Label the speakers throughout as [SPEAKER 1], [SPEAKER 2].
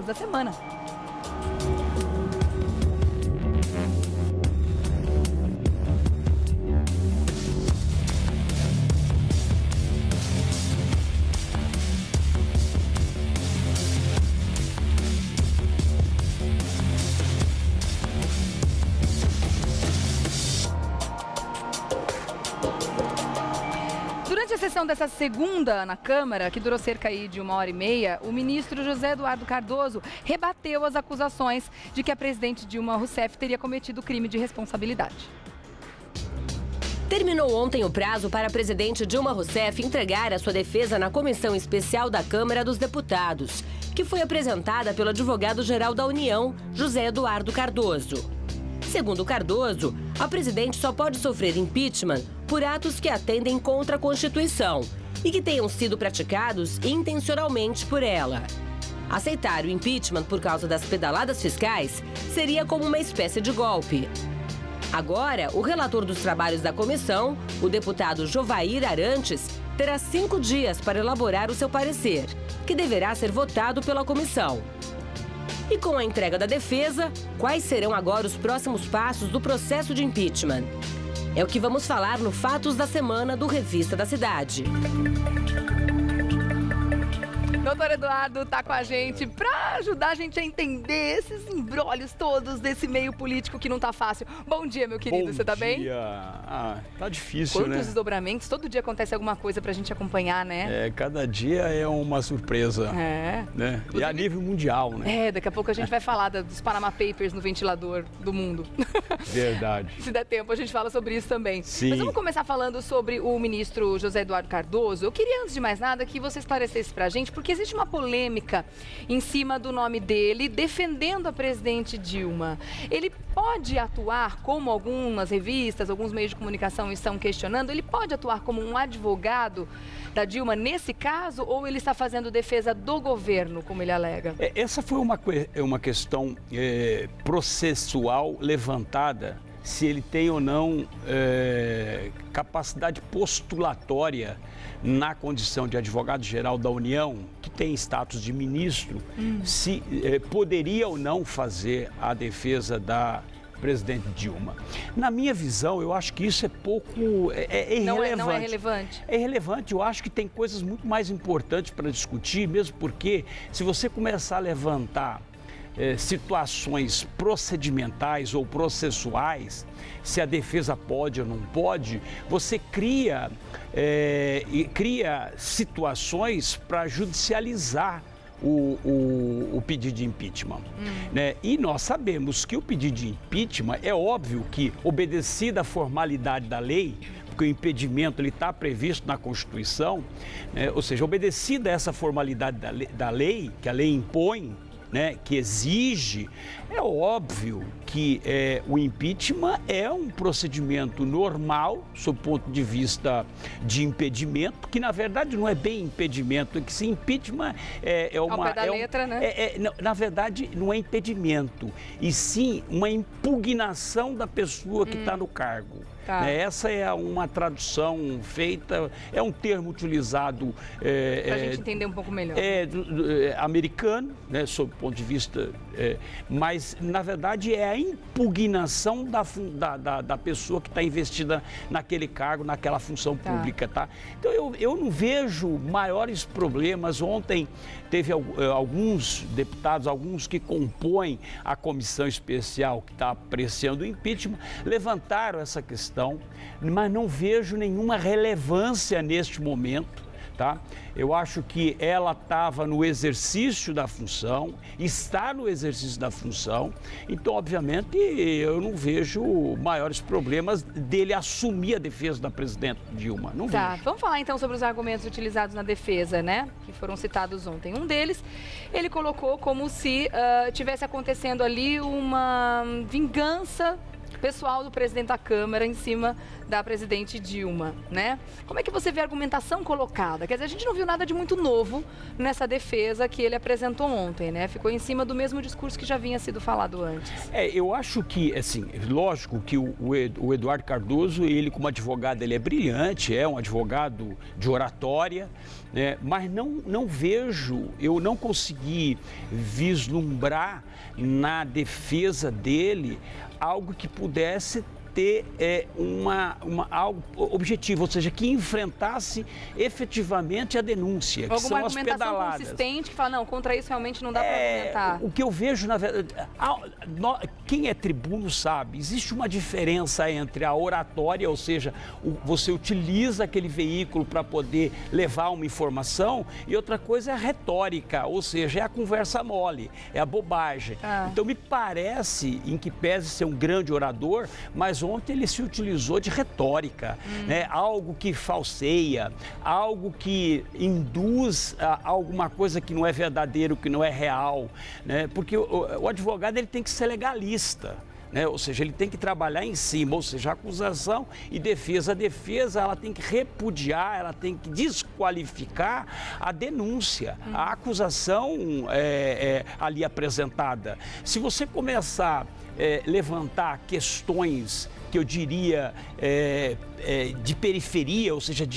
[SPEAKER 1] da semana. Durante a sessão dessa segunda na Câmara, que durou cerca de 1h30, o ministro José Eduardo Cardoso rebateu as acusações de que a presidente Dilma Rousseff teria cometido crime de responsabilidade.
[SPEAKER 2] Terminou ontem o prazo para a presidente Dilma Rousseff entregar a sua defesa na Comissão Especial da Câmara dos Deputados, que foi apresentada pelo advogado-geral da União, José Eduardo Cardoso. Segundo Cardoso, a presidente só pode sofrer impeachment por atos que atendem contra a Constituição e que tenham sido praticados intencionalmente por ela. Aceitar o impeachment por causa das pedaladas fiscais seria como uma espécie de golpe. Agora, o relator dos trabalhos da comissão, o deputado Jovair Arantes, terá 5 dias para elaborar o seu parecer, que deverá ser votado pela comissão. E com a entrega da defesa, quais serão agora os próximos passos do processo de impeachment? É o que vamos falar no Fatos da Semana do Revista da Cidade.
[SPEAKER 1] Doutor Eduardo está com a gente para ajudar a gente a entender esses imbrólios todos desse meio político que não tá fácil. Bom dia, meu querido, você tá bem?
[SPEAKER 3] Bom dia. Tá difícil,
[SPEAKER 1] Quantos
[SPEAKER 3] né?
[SPEAKER 1] desdobramentos? Todo dia acontece alguma coisa pra gente acompanhar, né?
[SPEAKER 3] Cada dia é uma surpresa. Né? E a nível mundial, né?
[SPEAKER 1] Daqui a pouco a gente vai falar dos Panama Papers no ventilador do mundo.
[SPEAKER 3] Verdade.
[SPEAKER 1] Se der tempo, a gente fala sobre isso também.
[SPEAKER 3] Sim.
[SPEAKER 1] Mas vamos começar falando sobre o ministro José Eduardo Cardoso. Eu queria, antes de mais nada, que você esclarecesse pra gente, porque existe uma polêmica em cima do nome dele, defendendo a presidente Dilma. Ele pode atuar, como algumas revistas, alguns meios de comunicação estão questionando, ele pode atuar como um advogado da Dilma nesse caso, ou ele está fazendo defesa do governo, como ele alega?
[SPEAKER 3] Essa foi uma questão processual levantada, se ele tem ou não capacidade postulatória na condição de advogado-geral da União, que tem status de ministro, se poderia ou não fazer a defesa da presidente Dilma. Na minha visão, eu acho que isso é pouco... irrelevante.
[SPEAKER 1] Não é relevante?
[SPEAKER 3] É irrelevante. Eu acho que tem coisas muito mais importantes para discutir, mesmo porque se você começar a levantar situações procedimentais ou processuais, se a defesa pode ou não pode, você cria situações para judicializar o pedido de impeachment. Né? E nós sabemos que o pedido de impeachment é óbvio que, obedecida a formalidade da lei, porque o impedimento está previsto na Constituição, né? Ou seja, obedecida essa formalidade da lei, que a lei impõe, né, que exige, é óbvio que o impeachment é um procedimento normal, sob o ponto de vista de impedimento, que na verdade não é bem impedimento, que se impeachment
[SPEAKER 1] Ao pé da letra, né?
[SPEAKER 3] Na verdade não é impedimento, e sim uma impugnação da pessoa que está no cargo.
[SPEAKER 1] Tá.
[SPEAKER 3] Essa é uma tradução feita, é um termo utilizado...
[SPEAKER 1] Para a gente entender um pouco melhor.
[SPEAKER 3] Americano, né, sob o ponto de vista... mas, na verdade, é a impugnação da pessoa que está investida naquele cargo, naquela função pública, tá? Então, eu não vejo maiores problemas. Ontem teve alguns deputados, alguns que compõem a comissão especial que está apreciando o impeachment, levantaram essa questão, mas não vejo nenhuma relevância neste momento. Tá? Eu acho que ela estava no exercício da função, está no exercício da função, então, obviamente, eu não vejo maiores problemas dele assumir a defesa da presidente Dilma. Não vejo.
[SPEAKER 1] Vamos falar então sobre os argumentos utilizados na defesa, né? Que foram citados ontem. Um deles, ele colocou como se tivesse acontecendo ali uma vingança pessoal do presidente da Câmara em cima da presidente Dilma, né? Como é que você vê a argumentação colocada? Quer dizer, a gente não viu nada de muito novo nessa defesa que ele apresentou ontem, né? Ficou em cima do mesmo discurso que já vinha sido falado antes.
[SPEAKER 3] Eu acho que, assim, lógico que o Eduardo Cardoso, ele como advogado, ele é brilhante, é um advogado de oratória, né? Mas eu não consegui vislumbrar na defesa dele algo que pudesse ter algo objetivo, ou seja, que enfrentasse efetivamente a denúncia, que são as pedaladas.
[SPEAKER 1] Alguma argumentação consistente que fala, não, contra isso realmente não dá para argumentar.
[SPEAKER 3] O que eu vejo, na verdade, quem é tribuno sabe, existe uma diferença entre a oratória, ou seja, você utiliza aquele veículo para poder levar uma informação, e outra coisa é a retórica, ou seja, é a conversa mole, é a bobagem. Então me parece, em que pese ser um grande orador, mas ontem ele se utilizou de retórica, né? Algo que falseia, algo que induz a alguma coisa que não é verdadeiro, que não é real, né? Porque o advogado ele tem que ser legalista, né? Ou seja, ele tem que trabalhar em cima, ou seja, acusação e defesa. A defesa ela tem que repudiar, ela tem que desqualificar a denúncia, a acusação ali apresentada. Se você começar a levantar questões que eu diria de periferia, ou seja,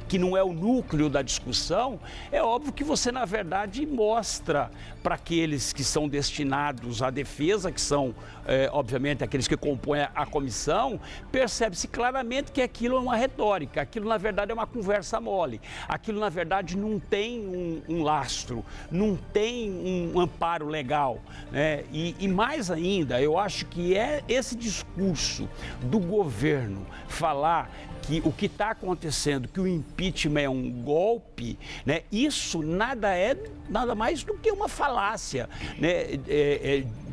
[SPEAKER 3] que não é o núcleo da discussão, é óbvio que você, na verdade, mostra para aqueles que são destinados à defesa, que são, obviamente, aqueles que compõem a comissão, percebe-se claramente que aquilo é uma retórica, aquilo, na verdade, é uma conversa mole, aquilo, na verdade, não tem um lastro, não tem um amparo legal, né? E mais ainda, eu acho que é esse discurso do governo falar que o que está acontecendo, que o impeachment é um golpe, né? Isso nada mais do que uma falácia, né?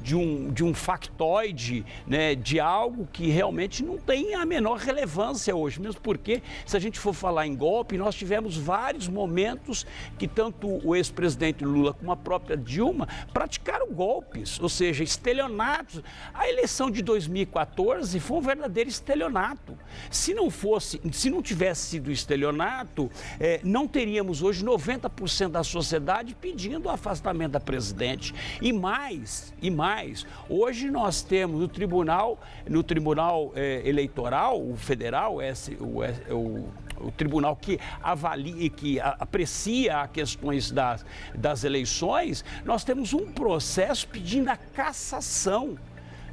[SPEAKER 3] De um factoide, né? De algo que realmente não tem a menor relevância hoje, mesmo porque, se a gente for falar em golpe, nós tivemos vários momentos que tanto o ex-presidente Lula como a própria Dilma praticaram golpes, ou seja, estelionatos. A eleição de 2014 foi um verdadeiro estelionato. Se não tivesse sido estelionato, não teríamos hoje 90% da sociedade pedindo o afastamento da presidente. E mais, hoje nós temos no Tribunal Eleitoral, o federal, o tribunal que avalia e que aprecia as questões das eleições, nós temos um processo pedindo a cassação,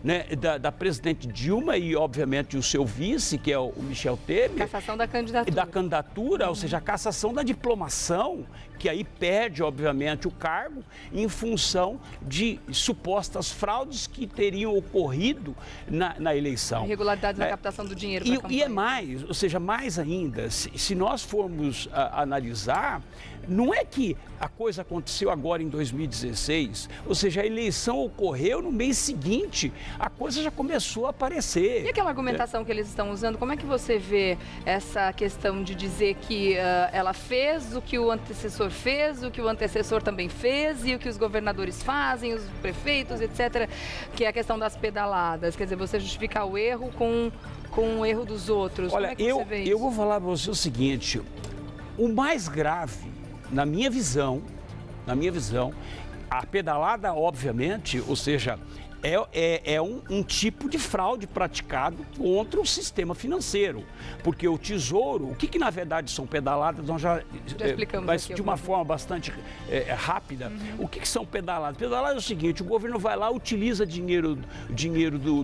[SPEAKER 3] né, da presidente Dilma e, obviamente, o seu vice, que é o Michel Temer.
[SPEAKER 1] Cassação da candidatura.
[SPEAKER 3] Ou seja, a cassação da diplomação, que aí perde, obviamente, o cargo em função de supostas fraudes que teriam ocorrido na eleição.
[SPEAKER 1] Irregularidades na captação do dinheiro para a campanha.
[SPEAKER 3] E é mais, ou seja, mais ainda, se nós formos analisar, não é que a coisa aconteceu agora em 2016, ou seja, a eleição ocorreu no mês seguinte, a coisa já começou a aparecer.
[SPEAKER 1] E aquela argumentação que eles estão usando, como é que você vê essa questão de dizer que ela fez o que o antecessor fez, o que o antecessor também fez e o que os governadores fazem, os prefeitos, etc., que é a questão das pedaladas, quer dizer, você justificar o erro com o erro dos outros.
[SPEAKER 3] Olha,
[SPEAKER 1] como é que você vê isso?
[SPEAKER 3] Eu vou falar para você o seguinte, o mais grave, na minha visão, a pedalada, obviamente, ou seja, é um tipo de fraude praticado contra o sistema financeiro. Porque o Tesouro, o que na verdade são pedaladas, nós já explicamos, mas de uma forma bastante rápida. O que são pedaladas? Pedaladas é o seguinte, o governo vai lá, utiliza dinheiro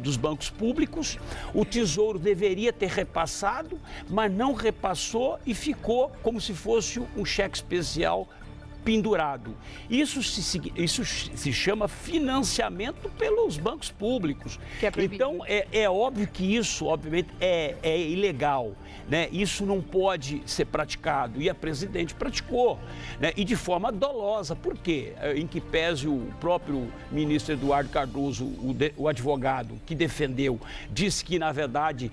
[SPEAKER 3] dos bancos públicos, o Tesouro deveria ter repassado, mas não repassou e ficou como se fosse um cheque especial pendurado. Isso se chama financiamento pelos bancos públicos.
[SPEAKER 1] Que é proibido.
[SPEAKER 3] Então, é óbvio que isso, obviamente, é ilegal, né? Isso não pode ser praticado. E a presidente praticou, né? E de forma dolosa. Por quê? Em que pese o próprio ministro Eduardo Cardoso, o advogado que defendeu, disse que, na verdade,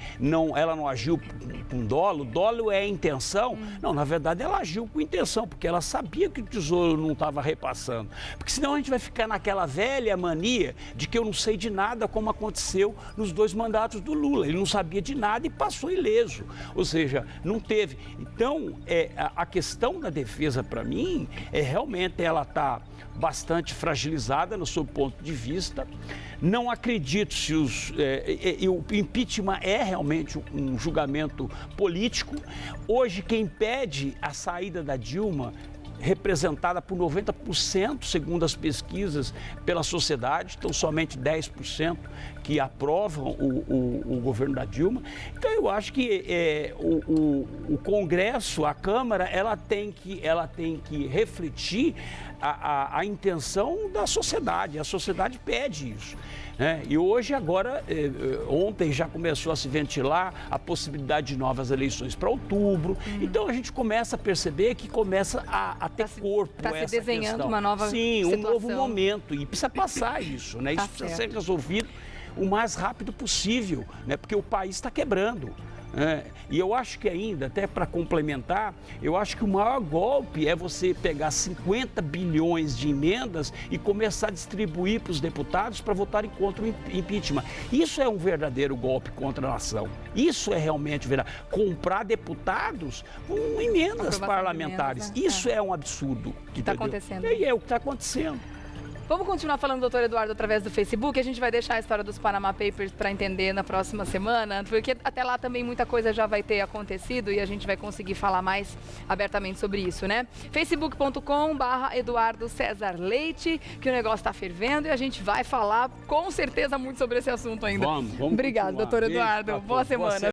[SPEAKER 3] ela não agiu com dolo. Dolo é intenção. Não, na verdade, ela agiu com intenção, porque ela sabia que o Tesouro não estava repassando? Porque senão a gente vai ficar naquela velha mania de que eu não sei de nada, como aconteceu nos 2 mandatos do Lula. Ele não sabia de nada e passou ileso. Ou seja, não teve. Então, a questão da defesa, para mim, realmente ela está bastante fragilizada no seu ponto de vista. Não acredito se o impeachment é realmente um julgamento político. Hoje, quem pede a saída da Dilma, representada por 90%, segundo as pesquisas, pela sociedade, então somente 10% que aprovam o governo da Dilma. Então eu acho que o Congresso, a Câmara, ela tem que refletir a intenção da sociedade. A sociedade pede isso, né? E hoje, agora, ontem já começou a se ventilar a possibilidade de novas eleições para outubro. Então a gente começa a perceber que começa a ter corpo essa questão.
[SPEAKER 1] Está se desenhando uma nova
[SPEAKER 3] situação. Um novo
[SPEAKER 1] situação.
[SPEAKER 3] momento. E precisa passar isso, né? Isso precisa ser resolvido o mais rápido possível, né? Porque o país está quebrando. E eu acho que ainda, até para complementar, eu acho que o maior golpe é você pegar 50 bilhões de emendas e começar a distribuir para os deputados para votarem contra o impeachment. Isso é um verdadeiro golpe contra a nação. Isso é realmente verdade. Comprar deputados com emendas parlamentares. Isso é um absurdo.
[SPEAKER 1] Que está acontecendo.
[SPEAKER 3] E é o que está acontecendo.
[SPEAKER 1] Vamos continuar falando do doutor Eduardo através do Facebook. A gente vai deixar a história dos Panama Papers para entender na próxima semana, porque até lá também muita coisa já vai ter acontecido e a gente vai conseguir falar mais abertamente sobre isso, né? facebook.com/Eduardo César Leite, que o negócio está fervendo e a gente vai falar com certeza muito sobre esse assunto ainda.
[SPEAKER 3] Vamos
[SPEAKER 1] Obrigado, doutor Eduardo. Boa semana.